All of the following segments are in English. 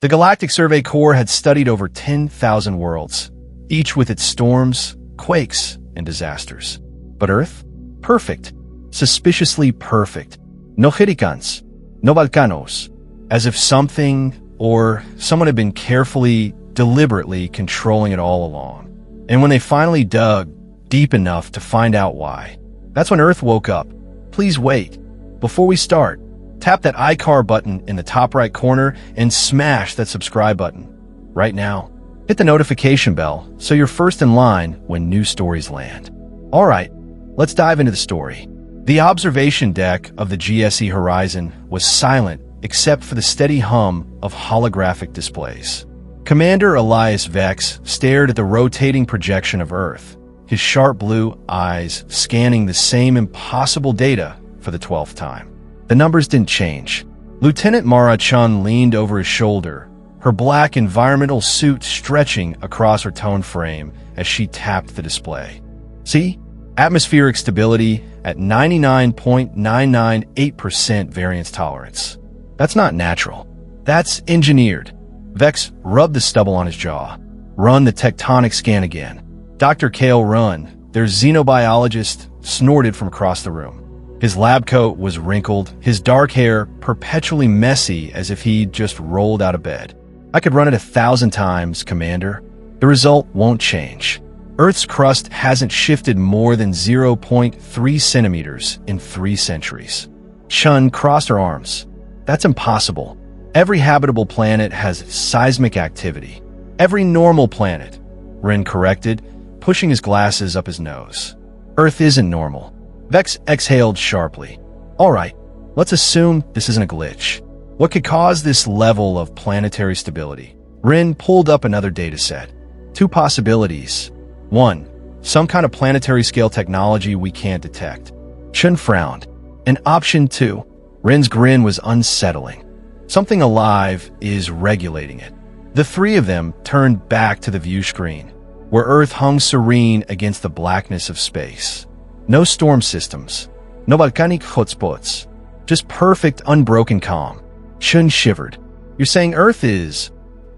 The Galactic Survey Corps had studied over 10,000 worlds, each with its storms, quakes, and disasters. But Earth? Perfect. Suspiciously perfect. No hurricanes. No volcanoes. As if something or someone had been carefully, deliberately controlling it all along. And when they finally dug deep enough to find out why, that's when Earth woke up. Please wait. Before we start, tap that iCar button in the top right corner and smash that subscribe button. Right now, hit the notification bell so you're first in line when new stories land. Alright, let's dive into the story. The observation deck of the GSE horizon was silent except for the steady hum of holographic displays. Commander Elias Vex stared at the rotating projection of Earth, his sharp blue eyes scanning the same impossible data for the 12th time. The numbers didn't change. Lieutenant Mara Chun leaned over his shoulder, her black environmental suit stretching across her tone frame as she tapped the display. See? Atmospheric stability at 99.998% variance tolerance. That's not natural. That's engineered. Vex rubbed the stubble on his jaw. Run the tectonic scan again. Dr. Kale Run, their xenobiologist, snorted from across the room. His lab coat was wrinkled, his dark hair perpetually messy as if he'd just rolled out of bed. I could run it 1,000 times, Commander. The result won't change. Earth's crust hasn't shifted more than 0.3 centimeters in 3 centuries. Chun crossed her arms. That's impossible. Every habitable planet has seismic activity. Every normal planet, Ren corrected, pushing his glasses up his nose. Earth isn't normal. Vex exhaled sharply. All right, let's assume this isn't a glitch. What could cause this level of planetary stability? Ren pulled up another dataset. 2 possibilities. 1. Some kind of planetary scale technology we can't detect. Chun frowned. And option 2. Ren's grin was unsettling. Something alive is regulating it. The 3 of them turned back to the view screen, where Earth hung serene against the blackness of space. No storm systems, no volcanic hotspots, just perfect, unbroken calm. Chun shivered. You're saying Earth is...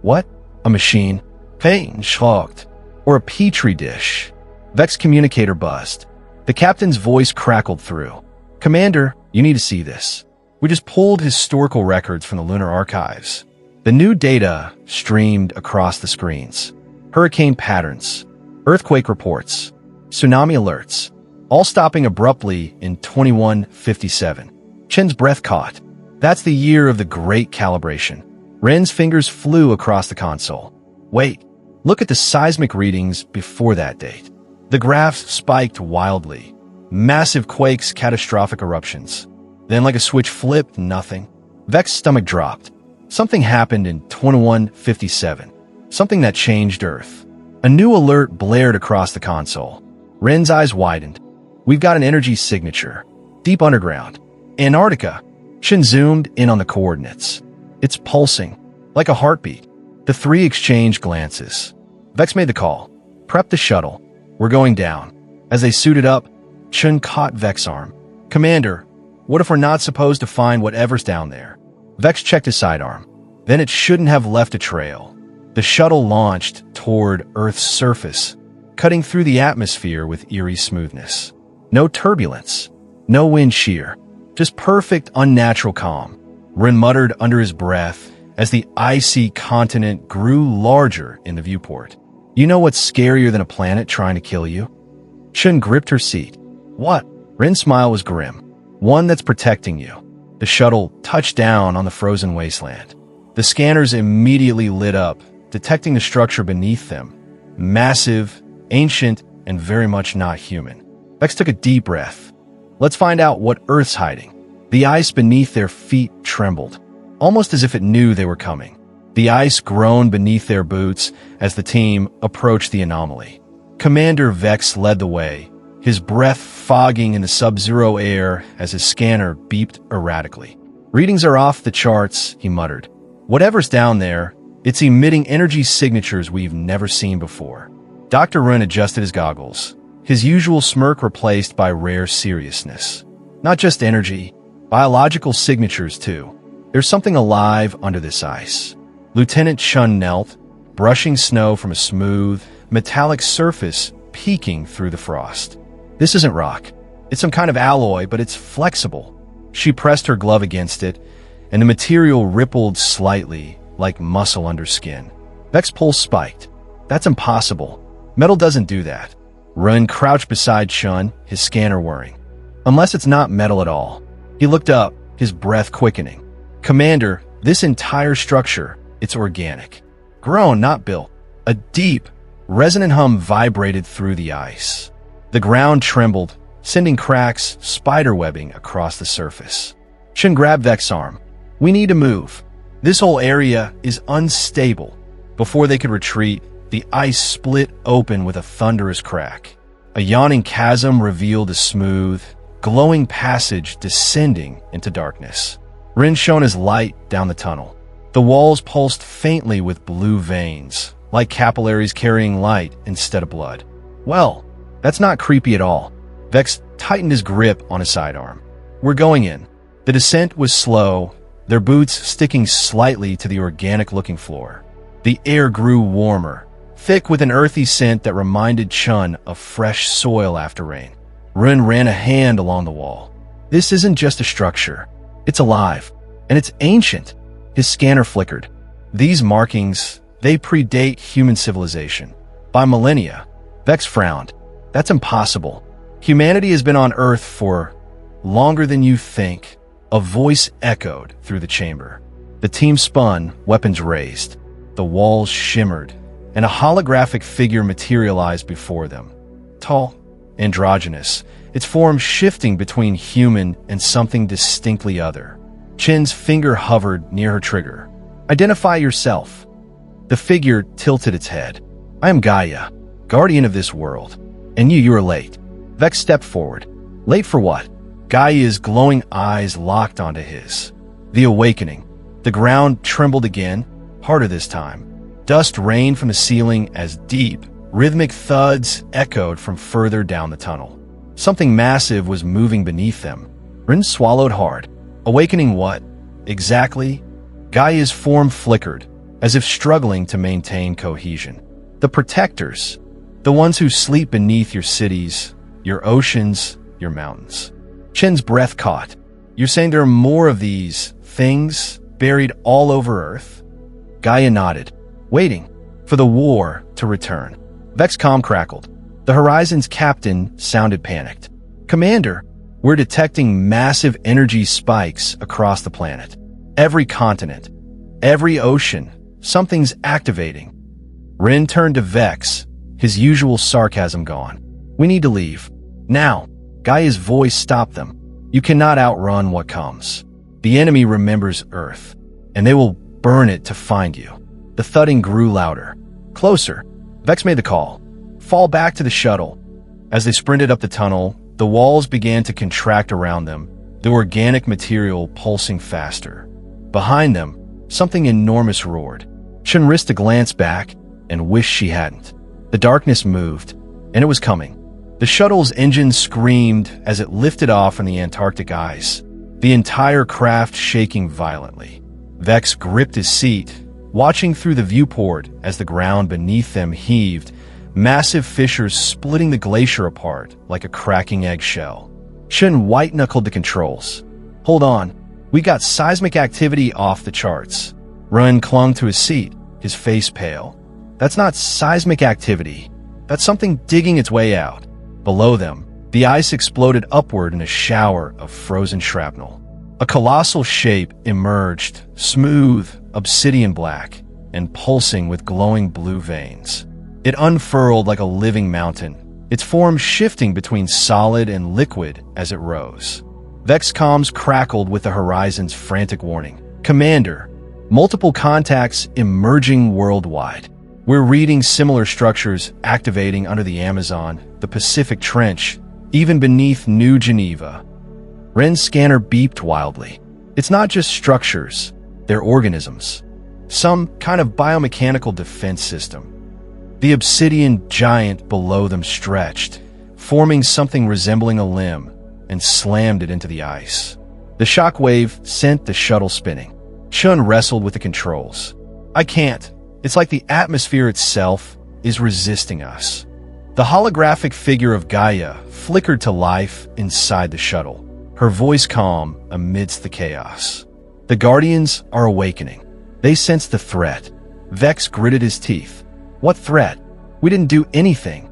what? A machine? Pain, shocked. Or a petri dish? Vex communicator buzzed. The captain's voice crackled through. Commander, you need to see this. We just pulled historical records from the lunar archives. The new data streamed across the screens. Hurricane patterns, earthquake reports, tsunami alerts, all stopping abruptly in 2157. Chen's breath caught. That's the year of the Great Calibration. Ren's fingers flew across the console. Wait, look at the seismic readings before that date. The graphs spiked wildly. Massive quakes, catastrophic eruptions. Then like a switch flipped, nothing. Vex's stomach dropped. Something happened in 2157. Something that changed Earth. A new alert blared across the console. Ren's eyes widened. We've got an energy signature. Deep underground. Antarctica. Shin zoomed in on the coordinates. It's pulsing. Like a heartbeat. The 3 exchanged glances. Vex made the call. Prep the shuttle. We're going down. As they suited up, Chun caught Vex's arm. Commander, what if we're not supposed to find whatever's down there? Vex checked his sidearm. Then it shouldn't have left a trail. The shuttle launched toward Earth's surface, cutting through the atmosphere with eerie smoothness. No turbulence, no wind shear, just perfect, unnatural calm. Ren muttered under his breath as the icy continent grew larger in the viewport. You know what's scarier than a planet trying to kill you? Chun gripped her seat. What? Ren's smile was grim. One that's protecting you. The shuttle touched down on the frozen wasteland. The scanners immediately lit up, detecting the structure beneath them. Massive, ancient, and very much not human. Vex took a deep breath. Let's find out what Earth's hiding. The ice beneath their feet trembled, almost as if it knew they were coming. The ice groaned beneath their boots as the team approached the anomaly. Commander Vex led the way, his breath fogging in the sub-zero air as his scanner beeped erratically. Readings are off the charts, he muttered. Whatever's down there, it's emitting energy signatures we've never seen before. Dr. Run adjusted his goggles, his usual smirk replaced by rare seriousness. Not just energy, biological signatures too. There's something alive under this ice. Lieutenant Chun knelt, brushing snow from a smooth, metallic surface peeking through the frost. This isn't rock. It's some kind of alloy, but it's flexible. She pressed her glove against it, and the material rippled slightly, like muscle under skin. Vex's pulse spiked. That's impossible. Metal doesn't do that. Run crouched beside Chun, his scanner whirring. Unless it's not metal at all. He looked up, his breath quickening. Commander, this entire structure, it's organic. Grown, not built. A deep, resonant hum vibrated through the ice. The ground trembled, sending cracks, spiderwebbing across the surface. Chun grabbed Vex's arm. We need to move. This whole area is unstable. Before they could retreat, the ice split open with a thunderous crack. A yawning chasm revealed a smooth, glowing passage descending into darkness. Rin shone as light down the tunnel. The walls pulsed faintly with blue veins, like capillaries carrying light instead of blood. Well, that's not creepy at all. Vex tightened his grip on his sidearm. We're going in. The descent was slow, their boots sticking slightly to the organic-looking floor. The air grew warmer, thick with an earthy scent that reminded Chun of fresh soil after rain. Rin ran a hand along the wall. This isn't just a structure. It's alive, and it's ancient. His scanner flickered. These markings, they predate human civilization. By millennia. Vex frowned. That's impossible. Humanity has been on Earth for longer than you think. A voice echoed through the chamber. The team spun, weapons raised. The walls shimmered, and a holographic figure materialized before them. Tall, androgynous, its form shifting between human and something distinctly other. Chin's finger hovered near her trigger. Identify yourself. The figure tilted its head. I am Gaia, guardian of this world. And you are late. Vex stepped forward. Late for what? Gaia's glowing eyes locked onto his. The awakening. The ground trembled again, harder this time. Dust rained from the ceiling as deep, rhythmic thuds echoed from further down the tunnel. Something massive was moving beneath them. Rin swallowed hard. Awakening what? Exactly? Gaia's form flickered, as if struggling to maintain cohesion. The protectors. The ones who sleep beneath your cities, your oceans, your mountains. Chin's breath caught. You're saying there are more of these things buried all over Earth? Gaia nodded, waiting for the war to return. Vex's comm crackled. The Horizon's captain sounded panicked. Commander, we're detecting massive energy spikes across the planet. Every continent, every ocean, something's activating. Rin turned to Vex, his usual sarcasm gone. We need to leave. Now. Gaia's voice stopped them. You cannot outrun what comes. The enemy remembers Earth, and they will burn it to find you. The thudding grew louder. Closer. Vex made the call. Fall back to the shuttle. As they sprinted up the tunnel, the walls began to contract around them, the organic material pulsing faster. Behind them, something enormous roared. Chun risked a glance back and wished she hadn't. The darkness moved, and it was coming. The shuttle's engine screamed as it lifted off in the Antarctic ice, the entire craft shaking violently. Vex gripped his seat, watching through the viewport as the ground beneath them heaved, massive fissures splitting the glacier apart like a cracking eggshell. Chun white-knuckled the controls. Hold on, we got seismic activity off the charts. Run clung to his seat, his face pale. That's not seismic activity. That's something digging its way out. Below them, the ice exploded upward in a shower of frozen shrapnel. A colossal shape emerged, smooth, obsidian black, and pulsing with glowing blue veins. It unfurled like a living mountain, its form shifting between solid and liquid as it rose. Vex comms crackled with the Horizon's frantic warning. Commander, multiple contacts emerging worldwide. We're reading similar structures activating under the Amazon, the Pacific Trench, even beneath New Geneva. Ren's scanner beeped wildly. It's not just structures, they're organisms. Some kind of biomechanical defense system. The obsidian giant below them stretched, forming something resembling a limb, and slammed it into the ice. The shockwave sent the shuttle spinning. Chun wrestled with the controls. I can't. It's like the atmosphere itself is resisting us. The holographic figure of Gaia flickered to life inside the shuttle, her voice calm amidst the chaos. The Guardians are awakening. They sense the threat. Vex gritted his teeth. What threat? We didn't do anything.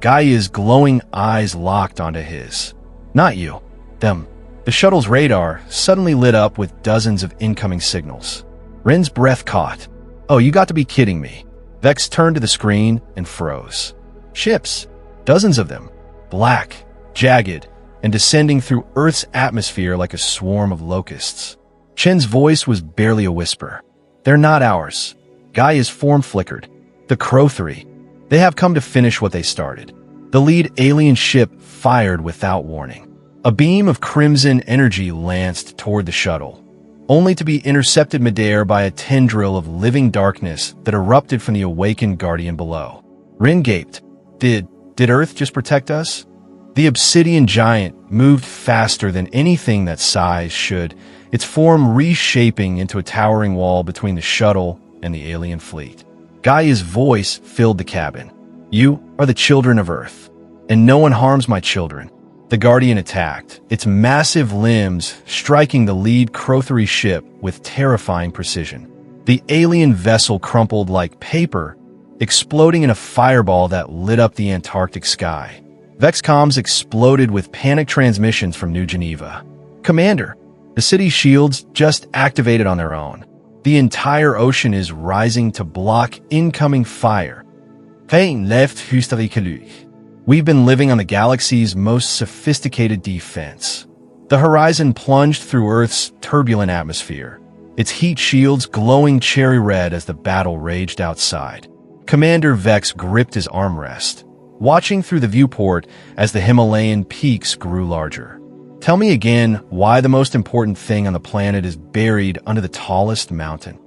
Gaia's glowing eyes locked onto his. Not you. Them. The shuttle's radar suddenly lit up with dozens of incoming signals. Ren's breath caught. Oh, you got to be kidding me. Vex turned to the screen and froze. Ships. Dozens of them. Black, jagged, and descending through Earth's atmosphere like a swarm of locusts. Chen's voice was barely a whisper. They're not ours. Gaia's form flickered. The Crow-3. They have come to finish what they started. The lead alien ship fired without warning. A beam of crimson energy lanced toward the shuttle, only to be intercepted midair by a tendril of living darkness that erupted from the awakened Guardian below. Ren gaped. Did Earth just protect us? The obsidian giant moved faster than anything that size should, its form reshaping into a towering wall between the shuttle and the alien fleet. Gaia's voice filled the cabin. You are the children of Earth, and no one harms my children. The Guardian attacked, its massive limbs striking the lead Crow-3 ship with terrifying precision. The alien vessel crumpled like paper, exploding in a fireball that lit up the Antarctic sky. Vex comms exploded with panic transmissions from New Geneva. Commander, the city's shields just activated on their own. The entire ocean is rising to block incoming fire. We've been living on the galaxy's most sophisticated defense. The horizon plunged through Earth's turbulent atmosphere, its heat shields glowing cherry red as the battle raged outside. Commander Vex gripped his armrest, watching through the viewport as the Himalayan peaks grew larger. Tell me again why the most important thing on the planet is buried under the tallest mountain.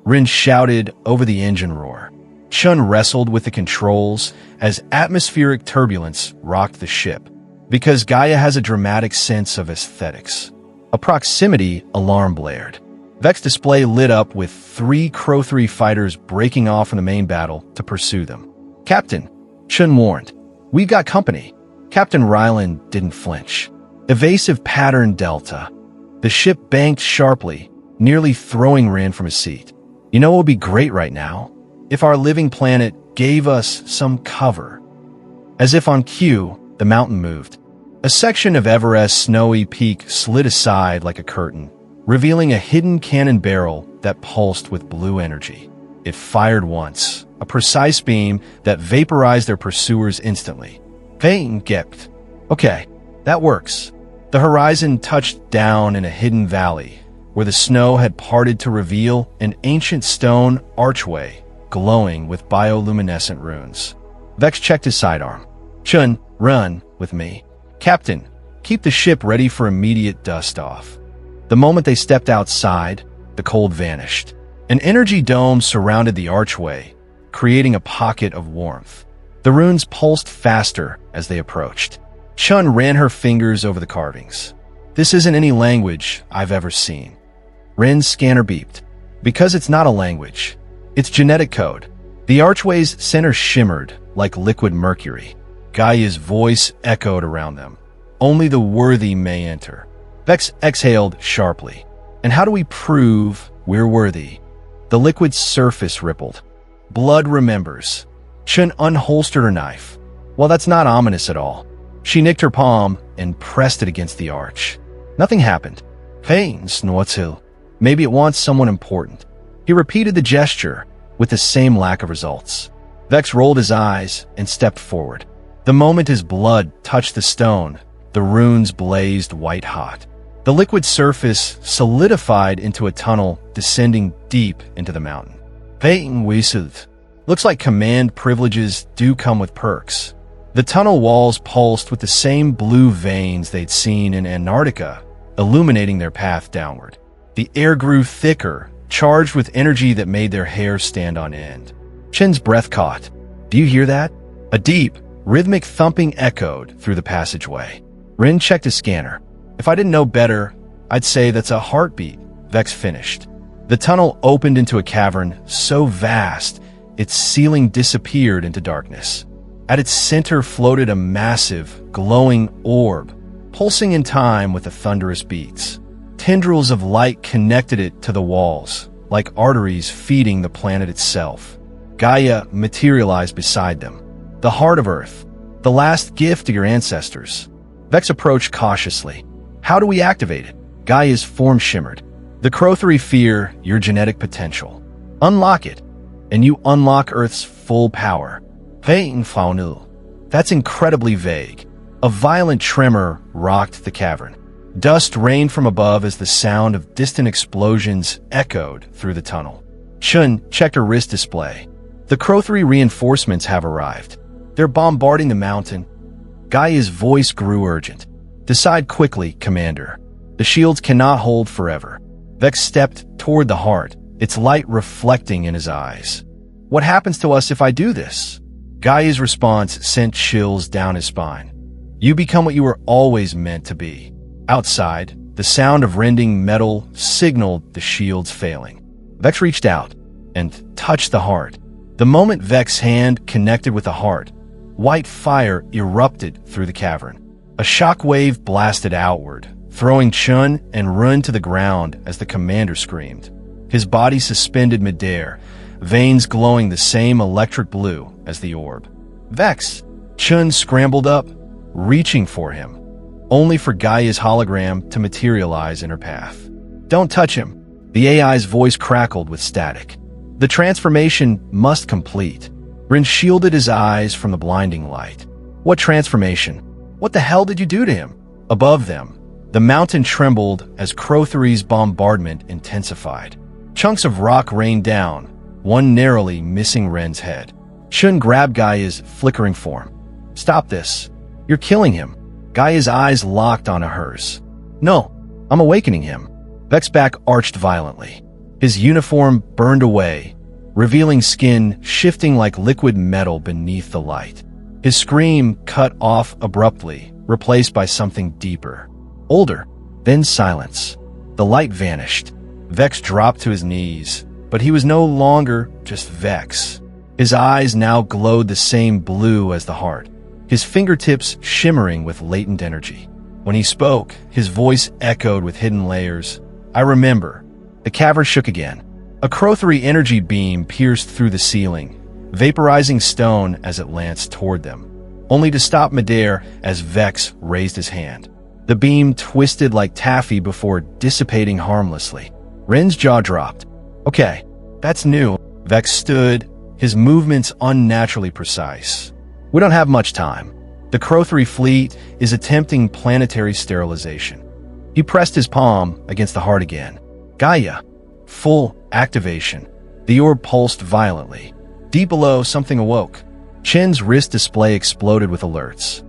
Rin shouted over the engine roar. Chun wrestled with the controls as atmospheric turbulence rocked the ship. Because Gaia has a dramatic sense of aesthetics. A proximity alarm blared. Vex display lit up with 3 Crow-3 fighters breaking off from the main battle to pursue them. Captain, Chun warned. We've got company. Captain Ryland didn't flinch. Evasive pattern Delta. The ship banked sharply, nearly throwing Rin from his seat. You know what would be great right now? If our living planet gave us some cover. As if on cue, the mountain moved. A section of Everest's snowy peak slid aside like a curtain, revealing a hidden cannon barrel that pulsed with blue energy. It fired once, a precise beam that vaporized their pursuers instantly. Payton gaped. Okay, that works. The horizon touched down in a hidden valley, where the snow had parted to reveal an ancient stone archway glowing with bioluminescent runes. Vex checked his sidearm. Chun, run with me. Captain, keep the ship ready for immediate dust-off. The moment they stepped outside, the cold vanished. An energy dome surrounded the archway, creating a pocket of warmth. The runes pulsed faster as they approached. Chun ran her fingers over the carvings. This isn't any language I've ever seen. Ren's scanner beeped. Because it's not a language. It's genetic code. The archway's center shimmered like liquid mercury. Gaia's voice echoed around them. Only the worthy may enter. Vex exhaled sharply. And how do we prove we're worthy? The liquid surface rippled. Blood remembers. Chun unholstered her knife. Well, that's not ominous at all. She nicked her palm and pressed it against the arch. Nothing happened. Pain, Snortsil. Maybe it wants someone important. He repeated the gesture with the same lack of results. Vex rolled his eyes and stepped forward. The moment his blood touched the stone, the runes blazed white-hot. The liquid surface solidified into a tunnel descending deep into the mountain. Peyton whistled. Looks like command privileges do come with perks. The tunnel walls pulsed with the same blue veins they'd seen in Antarctica, illuminating their path downward. The air grew thicker, charged with energy that made their hair stand on end. Chen's breath caught. Do you hear that? A deep, rhythmic thumping echoed through the passageway. Rin checked his scanner. If I didn't know better, I'd say that's a heartbeat, Vex finished. The tunnel opened into a cavern so vast, its ceiling disappeared into darkness. At its center floated a massive, glowing orb, pulsing in time with the thunderous beats. Tendrils of light connected it to the walls, like arteries feeding the planet itself. Gaia materialized beside them. The heart of Earth, the last gift of your ancestors. Vex approached cautiously. How do we activate it? Gaia's form shimmered. The Crothri fear your genetic potential. Unlock it, and you unlock Earth's full power. That's incredibly vague. A violent tremor rocked the cavern. Dust rained from above as the sound of distant explosions echoed through the tunnel. Chun checked her wrist display. The Crothri reinforcements have arrived. They're bombarding the mountain. Gaia's voice grew urgent. Decide quickly, Commander. The shields cannot hold forever. Vex stepped toward the heart, its light reflecting in his eyes. What happens to us if I do this? Gaia's response sent chills down his spine. You become what you were always meant to be. Outside, the sound of rending metal signaled the shields failing. Vex reached out and touched the heart. The moment Vex's hand connected with the heart, white fire erupted through the cavern. A shockwave blasted outward, throwing Chun and Run to the ground as the commander screamed. His body suspended midair, veins glowing the same electric blue as the orb. Vex! Chun scrambled up, reaching for him, only for Gaia's hologram to materialize in her path. Don't touch him! The AI's voice crackled with static. The transformation must complete. Rin shielded his eyes from the blinding light. What transformation? What the hell did you do to him? Above them, the mountain trembled as Crothri's bombardment intensified. Chunks of rock rained down, one narrowly missing Ren's head. Chun grabbed Gaia's flickering form. Stop this. You're killing him. Gaia's eyes locked onto hers. No, I'm awakening him. Vex's back arched violently. His uniform burned away, revealing skin shifting like liquid metal beneath the light. His scream cut off abruptly, replaced by something deeper. Older, then silence. The light vanished. Vex dropped to his knees, but he was no longer just Vex. His eyes now glowed the same blue as the heart, his fingertips shimmering with latent energy. When he spoke, his voice echoed with hidden layers. I remember. The cavern shook again. A Crothri energy beam pierced through the ceiling, vaporizing stone as it lanced toward them, only to stop midair as Vex raised his hand. The beam twisted like taffy before dissipating harmlessly. Ren's jaw dropped. Okay, that's new. Vex stood, his movements unnaturally precise. We don't have much time. The Crothri fleet is attempting planetary sterilization. He pressed his palm against the heart again. Gaia. Full activation. The orb pulsed violently. Deep below, something awoke. Chen's wrist display exploded with alerts.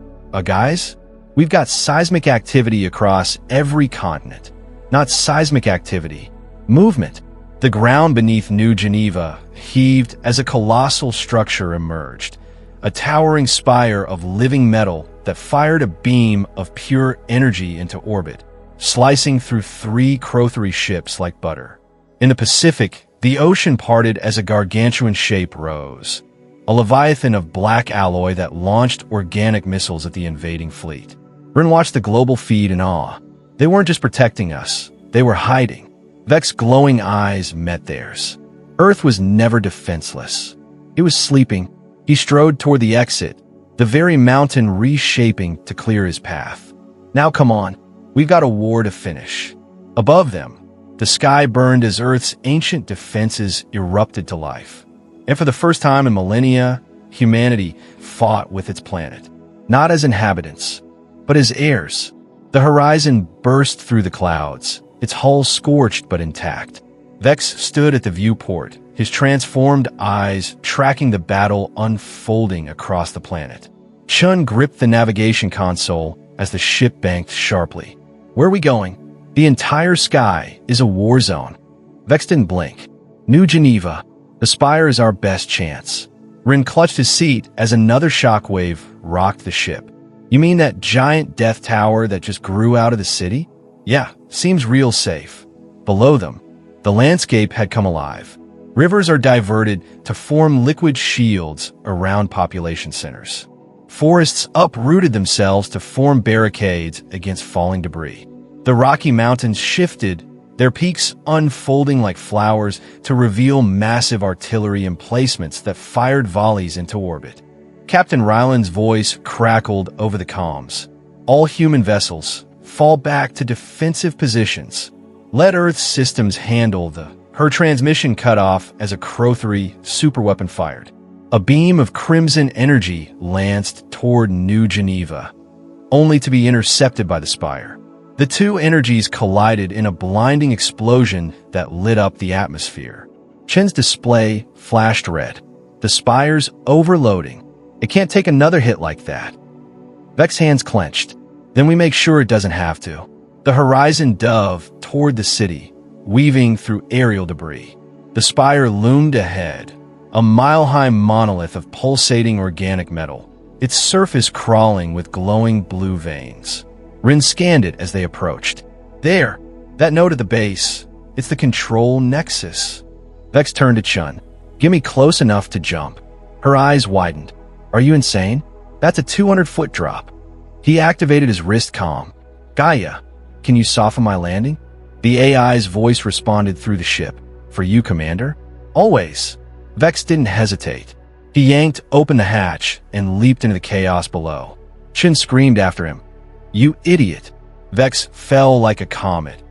Guys? We've got seismic activity across every continent. Not seismic activity. Movement. The ground beneath New Geneva heaved as a colossal structure emerged. A towering spire of living metal that fired a beam of pure energy into orbit, slicing through 3 Crothri ships like butter. In the Pacific, the ocean parted as a gargantuan shape rose, a leviathan of black alloy that launched organic missiles at the invading fleet. Rin watched the global feed in awe. They weren't just protecting us, they were hiding. Vex's glowing eyes met theirs. Earth was never defenseless. It was sleeping. He strode toward the exit, the very mountain reshaping to clear his path. Now come on, we've got a war to finish. Above them, the sky burned as Earth's ancient defenses erupted to life. And for the first time in millennia, humanity fought with its planet. Not as inhabitants, but as heirs. The horizon burst through the clouds, its hull scorched but intact. Vex stood at the viewport, his transformed eyes tracking the battle unfolding across the planet. Chun gripped the navigation console as the ship banked sharply. Where are we going? The entire sky is a war zone. Vex didn't blink. New Geneva. The spire is our best chance. Rin clutched his seat as another shockwave rocked the ship. You mean that giant death tower that just grew out of the city? Yeah, seems real safe. Below them, The landscape had come alive. Rivers are diverted to form liquid shields around population centers. Forests uprooted themselves to form barricades against falling debris. The Rocky Mountains shifted, their peaks unfolding like flowers to reveal massive artillery emplacements that fired volleys into orbit. Captain Ryland's voice crackled over the comms. All human vessels, fall back to defensive positions. Let Earth's systems handle Her transmission cut off as a Crow-3 superweapon fired. A beam of crimson energy lanced toward New Geneva, only to be intercepted by the spire. The two energies collided in a blinding explosion that lit up the atmosphere. Chen's display flashed red. The spire's overloading. It can't take another hit like that. Vex's hands clenched. Then we make sure it doesn't have to. The horizon dove toward the city, weaving through aerial debris. The spire loomed ahead, a mile-high monolith of pulsating organic metal, its surface crawling with glowing blue veins. Rin scanned it as they approached. There, that node at the base, it's the control nexus. Vex turned to Chun. Get me close enough to jump. Her eyes widened. Are you insane? That's a 200-foot drop. He activated his wrist comm. Gaia, can you soften my landing? The AI's voice responded through the ship. For you, Commander? Always. Vex didn't hesitate. He yanked open the hatch and leaped into the chaos below. Chin screamed after him. You idiot. Vex fell like a comet,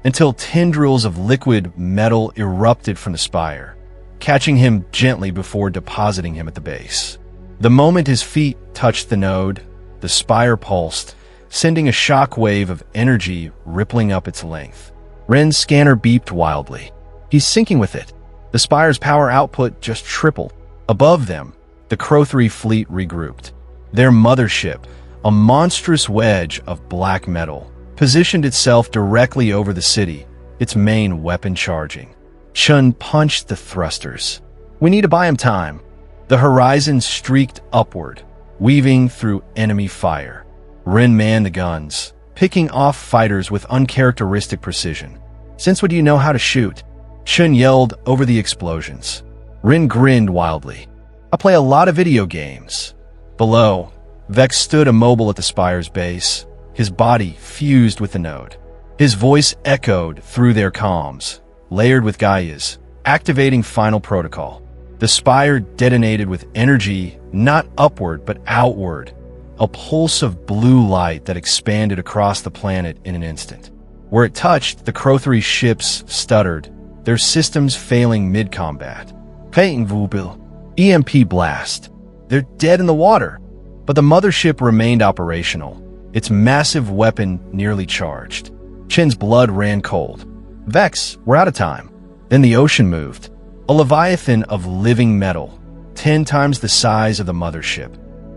until tendrils of liquid metal erupted from the spire, catching him gently before depositing him at the base. The moment his feet touched the node, the spire pulsed, sending a shock wave of energy rippling up its length. Ren's scanner beeped wildly. He's syncing with it. The spire's power output just tripled. Above them, the Crow-3 fleet regrouped. Their mothership, a monstrous wedge of black metal, positioned itself directly over the city, its main weapon charging. Chun punched the thrusters. We need to buy him time. The horizon streaked upward, weaving through enemy fire. Rin manned the guns, picking off fighters with uncharacteristic precision. Since when do you know how to shoot? Chun yelled over the explosions. Rin grinned wildly. I play a lot of video games. Below, Vex stood immobile at the spire's base, his body fused with the node. His voice echoed through their comms, layered with Gaia's, activating final protocol. The spire detonated with energy, not upward but outward, a pulse of blue light that expanded across the planet in an instant. Where it touched, the Crow-3 ships stuttered, their systems failing mid-combat. EMP blast. They're dead in the water. But the mothership remained operational, its massive weapon nearly charged. Chin's blood ran cold. Vex, we're out of time. Then the ocean moved. A leviathan of living metal, 10 times the size of the mothership,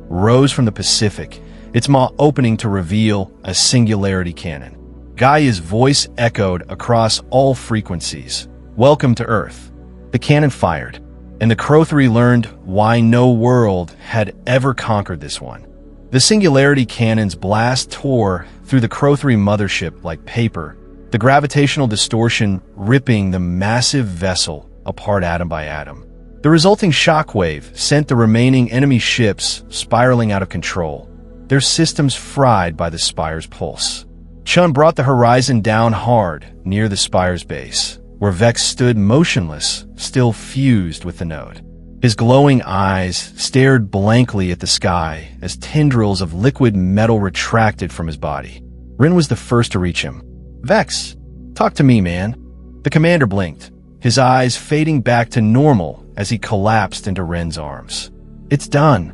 rose from the Pacific, its maw opening to reveal a singularity cannon. Gaia's voice echoed across all frequencies. Welcome to Earth. The cannon fired, and the Crow-3 learned why no world had ever conquered this one. The singularity cannon's blast tore through the Crow-3 mothership like paper, the gravitational distortion ripping the massive vessel apart atom by atom. The resulting shockwave sent the remaining enemy ships spiraling out of control, their systems fried by the spire's pulse. Chun brought the horizon down hard near the spire's base, where Vex stood motionless, still fused with the node. His glowing eyes stared blankly at the sky as tendrils of liquid metal retracted from his body. Rin was the first to reach him. Vex, talk to me, man. The commander blinked, his eyes fading back to normal as he collapsed into Ren's arms. It's done.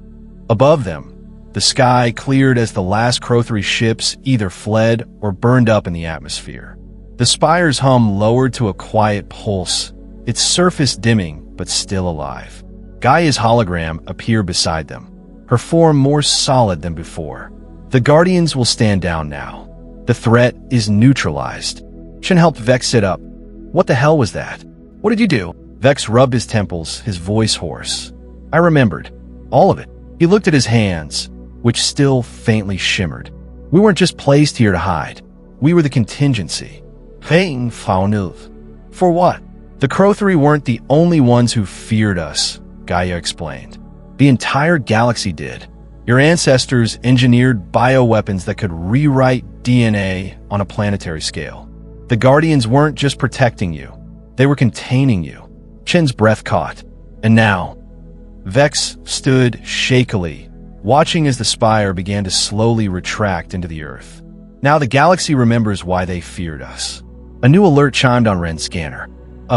Above them, the sky cleared as the last Crow-3 ships either fled or burned up in the atmosphere. The spire's hum lowered to a quiet pulse, its surface dimming but still alive. Gaia's hologram appeared beside them, her form more solid than before. The Guardians will stand down now. The threat is neutralized. Shin helped Vex sit up. What the hell was that? What did you do? Vex rubbed his temples, his voice hoarse. I remembered. All of it. He looked at his hands, which still faintly shimmered. We weren't just placed here to hide. We were the contingency. For what? The Crothri weren't the only ones who feared us, Gaia explained. The entire galaxy did. Your ancestors engineered bioweapons that could rewrite DNA on a planetary scale. The Guardians weren't just protecting you. They were containing you. Chen's breath caught. And now, Vex stood shakily, watching as the spire began to slowly retract into the Earth. Now the galaxy remembers why they feared us. A new alert chimed on Ren's scanner.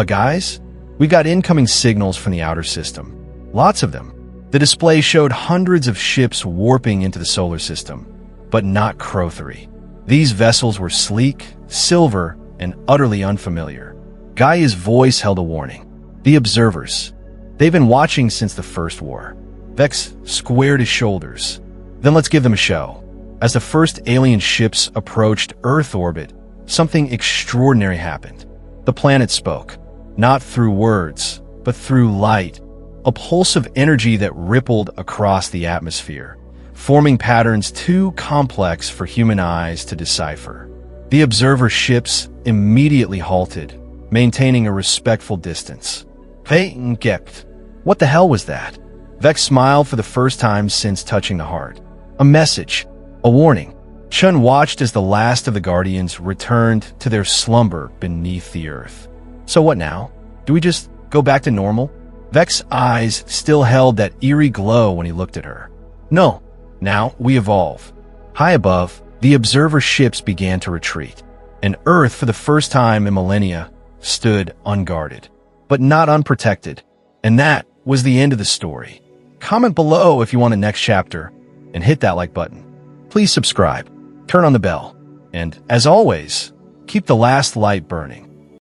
Guys? We got incoming signals from the outer system. Lots of them. The display showed hundreds of ships warping into the solar system, but not Crothri. These vessels were sleek, silver, and utterly unfamiliar. Gaia's voice held a warning. The observers. They've been watching since the First War. Vex squared his shoulders. Then let's give them a show. As the first alien ships approached Earth orbit, something extraordinary happened. The planet spoke, not through words, but through light, a pulse of energy that rippled across the atmosphere, forming patterns too complex for human eyes to decipher. The observer ships immediately halted, maintaining a respectful distance. Gept. What the hell was that? Vex smiled for the first time since touching the heart. A message. A warning. Chun watched as the last of the Guardians returned to their slumber beneath the Earth. So what now? Do we just go back to normal? Vex's eyes still held that eerie glow when he looked at her. No. Now we evolve. High above, the observer ships began to retreat, and Earth, for the first time in millennia, stood unguarded, but not unprotected. And that was the end of the story. Comment below if you want a next chapter, and hit that like button. Please subscribe, turn on the bell, and as always, keep the last light burning.